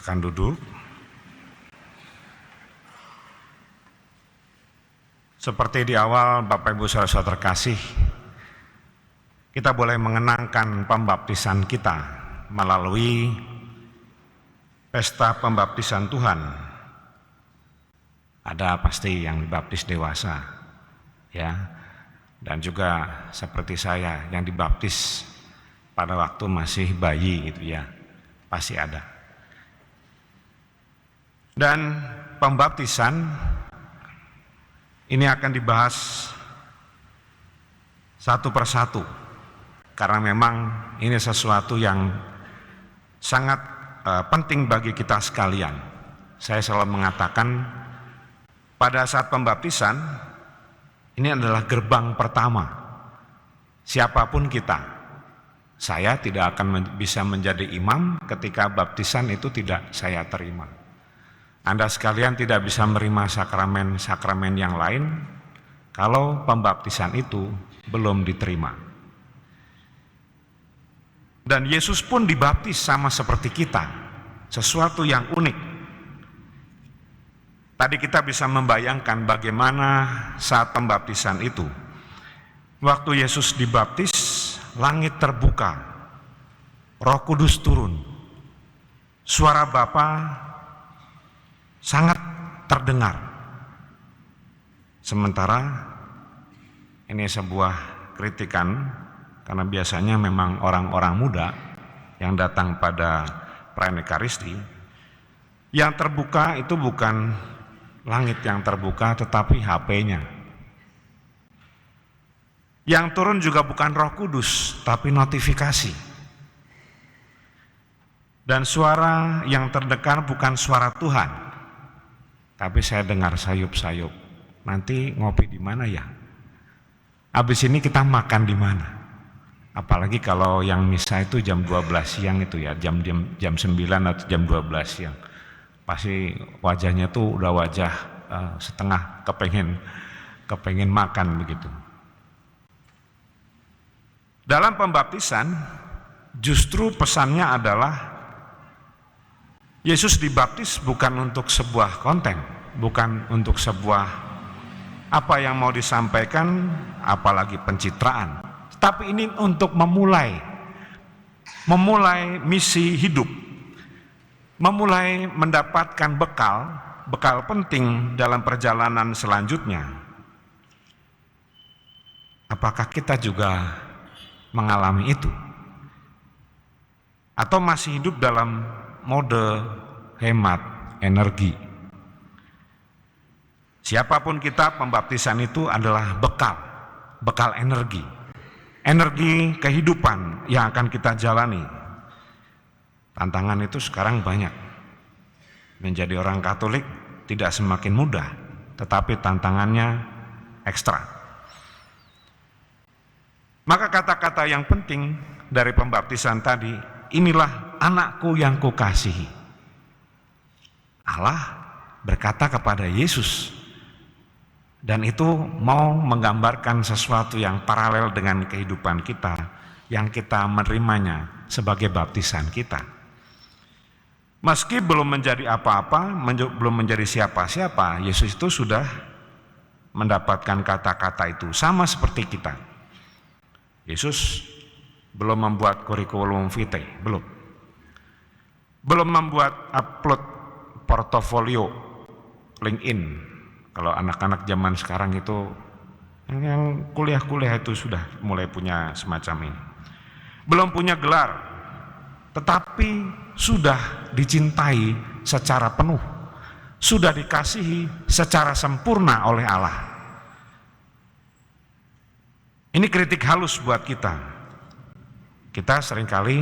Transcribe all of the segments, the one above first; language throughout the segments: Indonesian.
Akan duduk. Seperti di awal, Bapak Ibu Saudara-saudara terkasih, kita boleh mengenangkan pembaptisan kita melalui pesta pembaptisan Tuhan. Ada pasti yang dibaptis dewasa, ya, dan juga seperti saya yang dibaptis pada waktu masih bayi, gitu ya, pasti ada. Dan pembaptisan ini akan dibahas satu persatu, karena memang ini sesuatu yang sangat penting bagi kita sekalian. Saya selalu mengatakan pada saat pembaptisan ini adalah gerbang pertama. Siapapun kita, saya tidak akan bisa menjadi imam ketika baptisan itu tidak saya terima. Anda sekalian tidak bisa menerima sakramen-sakramen yang lain kalau pembaptisan itu belum diterima. Dan Yesus pun dibaptis sama seperti kita, sesuatu yang unik. Tadi kita bisa membayangkan bagaimana saat pembaptisan itu. Waktu Yesus dibaptis, langit terbuka, Roh Kudus turun, suara Bapa sangat terdengar. Sementara ini sebuah kritikan, karena biasanya memang orang-orang muda yang datang pada perayaan Ekaristi, yang terbuka itu bukan langit yang terbuka, tetapi HP-nya. Yang turun juga bukan Roh Kudus, tapi notifikasi. Dan suara yang terdengar bukan suara Tuhan, tapi saya dengar sayup-sayup. Nanti ngopi di mana ya? Habis ini kita makan di mana? Apalagi kalau yang misa itu jam 12 siang itu ya, jam 9 atau jam 12 siang. Pasti wajahnya tuh udah wajah setengah kepengen makan begitu. Dalam pembaptisan justru pesannya adalah Yesus dibaptis bukan untuk sebuah konten, bukan untuk sebuah apa yang mau disampaikan, apalagi pencitraan. Tapi ini untuk memulai misi hidup, memulai mendapatkan bekal penting dalam perjalanan selanjutnya. Apakah kita juga mengalami itu? Atau masih hidup dalam mode hemat energi? Siapapun kita, pembaptisan itu adalah bekal energi kehidupan yang akan kita jalani. Tantangan itu sekarang banyak. Menjadi orang Katolik tidak semakin mudah, tetapi tantangannya ekstra. Maka kata-kata yang penting dari pembaptisan tadi, inilah anakku yang kukasihi. Allah berkata kepada Yesus, dan itu mau menggambarkan sesuatu yang paralel dengan kehidupan kita, yang kita menerimanya sebagai baptisan kita. Meski belum menjadi apa-apa, belum menjadi siapa-siapa, Yesus itu sudah mendapatkan kata-kata itu, sama seperti kita. Yesus belum membuat kurikulum vitae, belum membuat upload portofolio LinkedIn. Kalau anak-anak zaman sekarang itu yang kuliah-kuliah itu sudah mulai punya semacam ini. Belum punya gelar, tetapi sudah dicintai secara penuh, sudah dikasihi secara sempurna oleh Allah. Ini kritik halus buat kita. Kita seringkali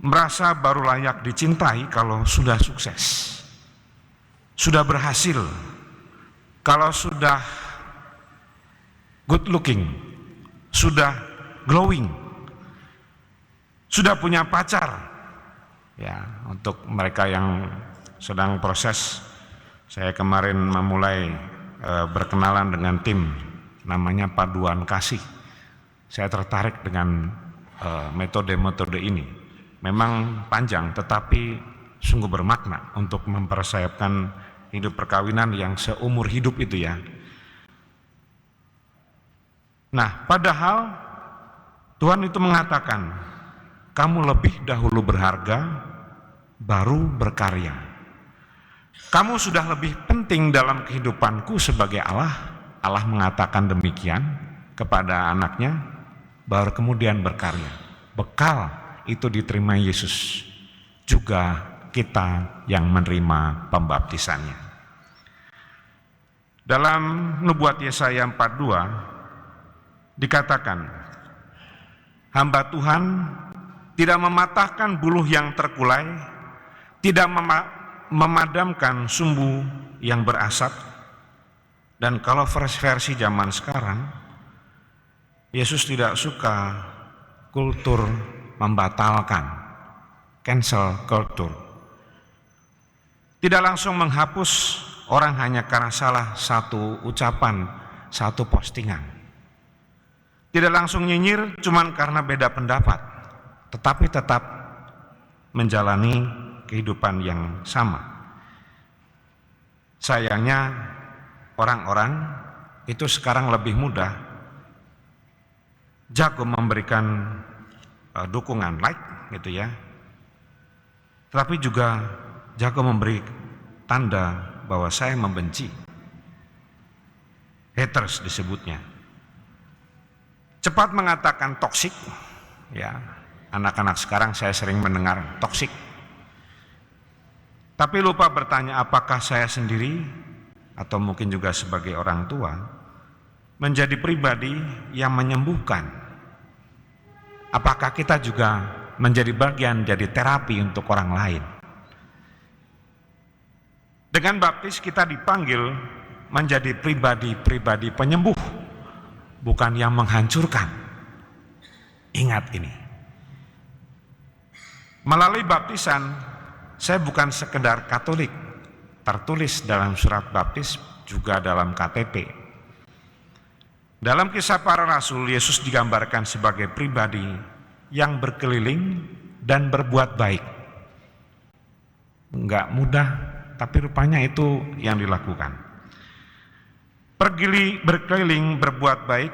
merasa baru layak dicintai kalau sudah sukses, sudah berhasil, kalau sudah good looking, sudah glowing, sudah punya pacar. Ya, untuk mereka yang sedang proses, saya kemarin memulai berkenalan dengan tim namanya Paduan Kasih. Saya tertarik dengan metode-metode ini. Memang panjang, tetapi sungguh bermakna untuk mempersiapkan hidup perkawinan yang seumur hidup itu ya. Nah, padahal Tuhan itu mengatakan, kamu lebih dahulu berharga, baru berkarya. Kamu sudah lebih penting dalam kehidupanku sebagai Allah. Allah mengatakan demikian kepada anaknya, baru kemudian berkarya. Bekal itu diterima Yesus, juga kita yang menerima pembaptisannya. Dalam nubuat Yesaya 42 dikatakan, hamba Tuhan tidak mematahkan buluh yang terkulai, tidak memadamkan sumbu yang berasap. Dan kalau versi zaman sekarang, Yesus tidak suka kultur membatalkan, cancel culture. Tidak langsung menghapus orang hanya karena salah satu ucapan, satu postingan. Tidak langsung nyinyir cuman karena beda pendapat, tetapi tetap menjalani kehidupan yang sama. Sayangnya orang-orang itu sekarang lebih mudah jago memberikan dukungan like gitu ya, tetapi juga jago memberi tanda bahwa saya membenci, haters disebutnya. Cepat mengatakan toksik ya, anak-anak sekarang saya sering mendengar toksik, tapi lupa bertanya apakah saya sendiri atau mungkin juga sebagai orang tua menjadi pribadi yang menyembuhkan. Apakah kita juga menjadi bagian jadi terapi untuk orang lain? Dengan baptis kita dipanggil menjadi pribadi-pribadi penyembuh, bukan yang menghancurkan. Ingat ini. Melalui baptisan, saya bukan sekedar Katolik, tertulis dalam surat baptis, juga dalam KTP. Dalam Kisah Para Rasul, Yesus digambarkan sebagai pribadi yang berkeliling dan berbuat baik. Enggak mudah, tapi rupanya itu yang dilakukan. Berkeliling berbuat baik,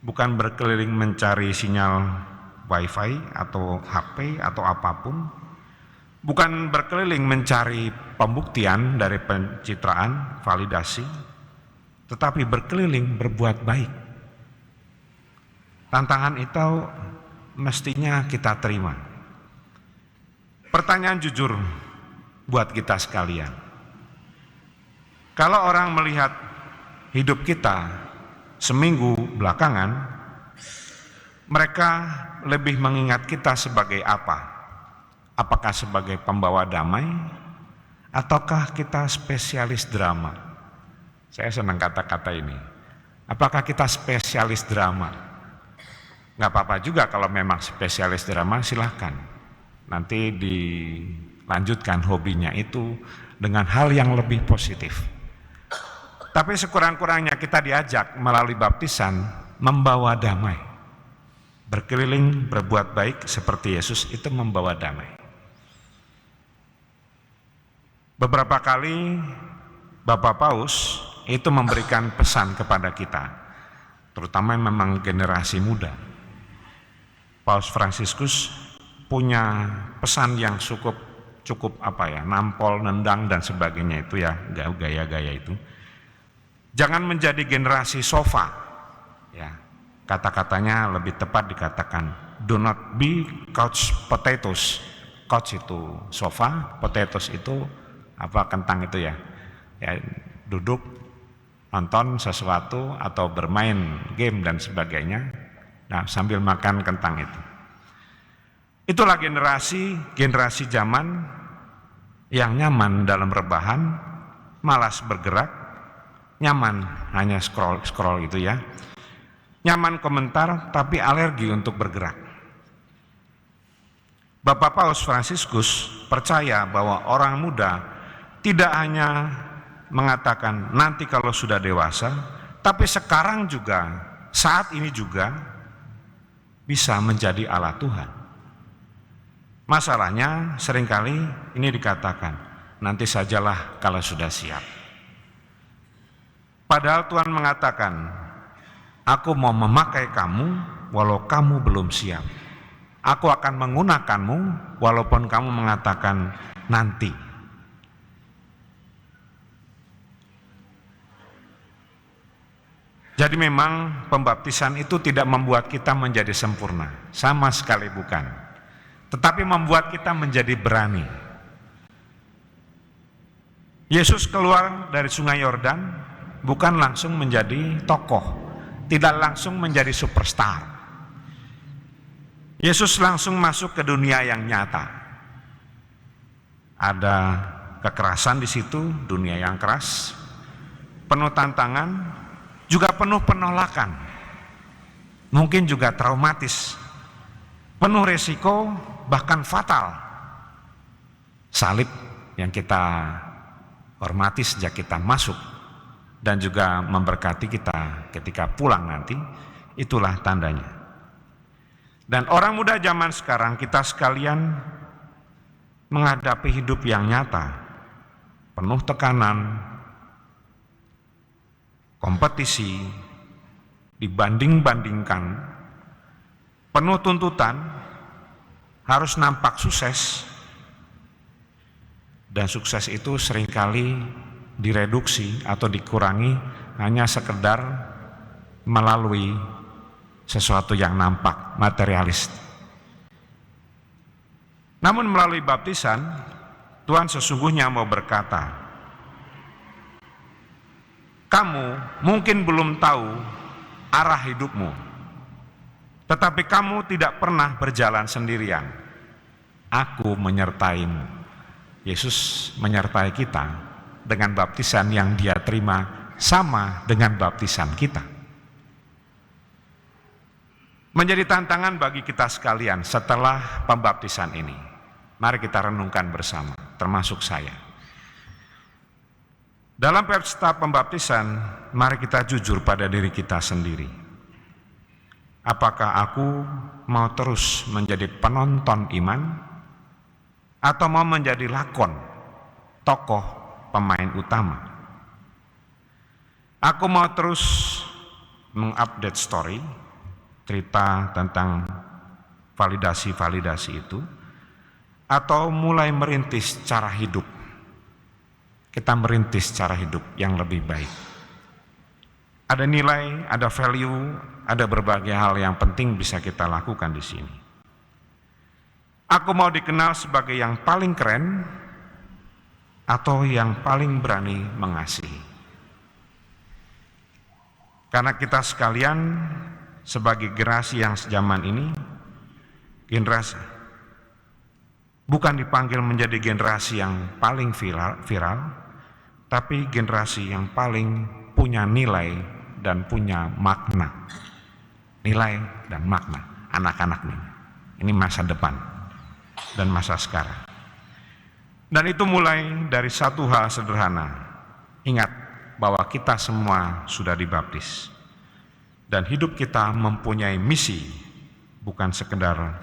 bukan berkeliling mencari sinyal wifi atau HP atau apapun, bukan berkeliling mencari pembuktian dari pencitraan, validasi, tetapi berkeliling berbuat baik. Tantangan itu mestinya kita terima. Pertanyaan jujur buat kita sekalian. Kalau orang melihat hidup kita seminggu belakangan, mereka lebih mengingat kita sebagai apa? Apakah sebagai pembawa damai, ataukah kita spesialis drama? Saya senang kata-kata ini. Apakah kita spesialis drama? Nggak apa-apa juga kalau memang spesialis drama, silahkan. Nanti dilanjutkan hobinya itu dengan hal yang lebih positif. Tapi sekurang-kurangnya kita diajak melalui baptisan membawa damai. Berkeliling berbuat baik seperti Yesus itu membawa damai. Beberapa kali Bapak Paus itu memberikan pesan kepada kita, terutama memang generasi muda. Paus Fransiskus punya pesan yang cukup nampol, nendang dan sebagainya itu ya, gaya-gaya itu. Jangan menjadi generasi sofa, ya. Kata-katanya lebih tepat dikatakan, do not be couch potatoes. Couch itu sofa, potatoes itu kentang itu ya. Ya, duduk nonton sesuatu atau bermain game dan sebagainya, nah sambil makan kentang itu. Itulah generasi zaman yang nyaman dalam rebahan, malas bergerak, nyaman hanya scroll itu ya, nyaman komentar tapi alergi untuk bergerak. Bapak Paus Fransiskus percaya bahwa orang muda tidak hanya mengatakan nanti kalau sudah dewasa, tapi sekarang juga, saat ini juga bisa menjadi ala Tuhan. Masalahnya seringkali ini dikatakan, nanti sajalah kalau sudah siap. Padahal Tuhan mengatakan, aku mau memakai kamu walau kamu belum siap. Aku akan menggunakanmu walaupun kamu mengatakan nanti. Jadi memang pembaptisan itu tidak membuat kita menjadi sempurna, sama sekali bukan. Tetapi membuat kita menjadi berani. Yesus keluar dari sungai Yordan bukan langsung menjadi tokoh, tidak langsung menjadi superstar. Yesus langsung masuk ke dunia yang nyata. Ada kekerasan di situ, dunia yang keras, penuh tantangan, juga penuh penolakan, mungkin juga traumatis, penuh resiko, bahkan fatal. Salib yang kita hormati sejak kita masuk dan juga memberkati kita ketika pulang nanti, itulah tandanya. Dan orang muda zaman sekarang, kita sekalian menghadapi hidup yang nyata, penuh tekanan, kompetisi, dibanding-bandingkan, penuh tuntutan, harus nampak sukses, dan sukses itu seringkali direduksi atau dikurangi hanya sekedar melalui sesuatu yang nampak materialis. Namun melalui baptisan, Tuhan sesungguhnya mau berkata, kamu mungkin belum tahu arah hidupmu, tetapi kamu tidak pernah berjalan sendirian. Aku menyertaimu. Yesus menyertai kita dengan baptisan yang Dia terima sama dengan baptisan kita. Menjadi tantangan bagi kita sekalian setelah pembaptisan ini. Mari kita renungkan bersama, termasuk saya. Dalam pesta pembaptisan, mari kita jujur pada diri kita sendiri. Apakah aku mau terus menjadi penonton iman atau mau menjadi lakon, tokoh, pemain utama? Aku mau terus mengupdate story, cerita tentang validasi-validasi itu, atau mulai merintis cara hidup. Kita merintis cara hidup yang lebih baik. Ada nilai, ada value, ada berbagai hal yang penting bisa kita lakukan di sini. Aku mau dikenal sebagai yang paling keren atau yang paling berani mengasihi. Karena kita sekalian sebagai generasi yang sejaman ini, generasi bukan dipanggil menjadi generasi yang paling viral, tapi generasi yang paling punya nilai dan punya makna. Nilai dan makna anak-anak ini masa depan dan masa sekarang. Dan itu mulai dari satu hal sederhana. Ingat bahwa kita semua sudah dibaptis dan hidup kita mempunyai misi, bukan sekedar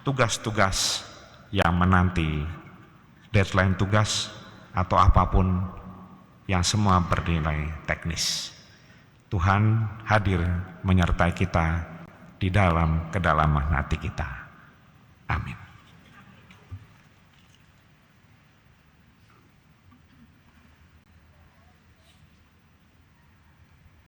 tugas-tugas yang menanti deadline tugas atau apapun yang semua bernilai teknis. Tuhan hadir menyertai kita di dalam kedalaman hati kita. Amin.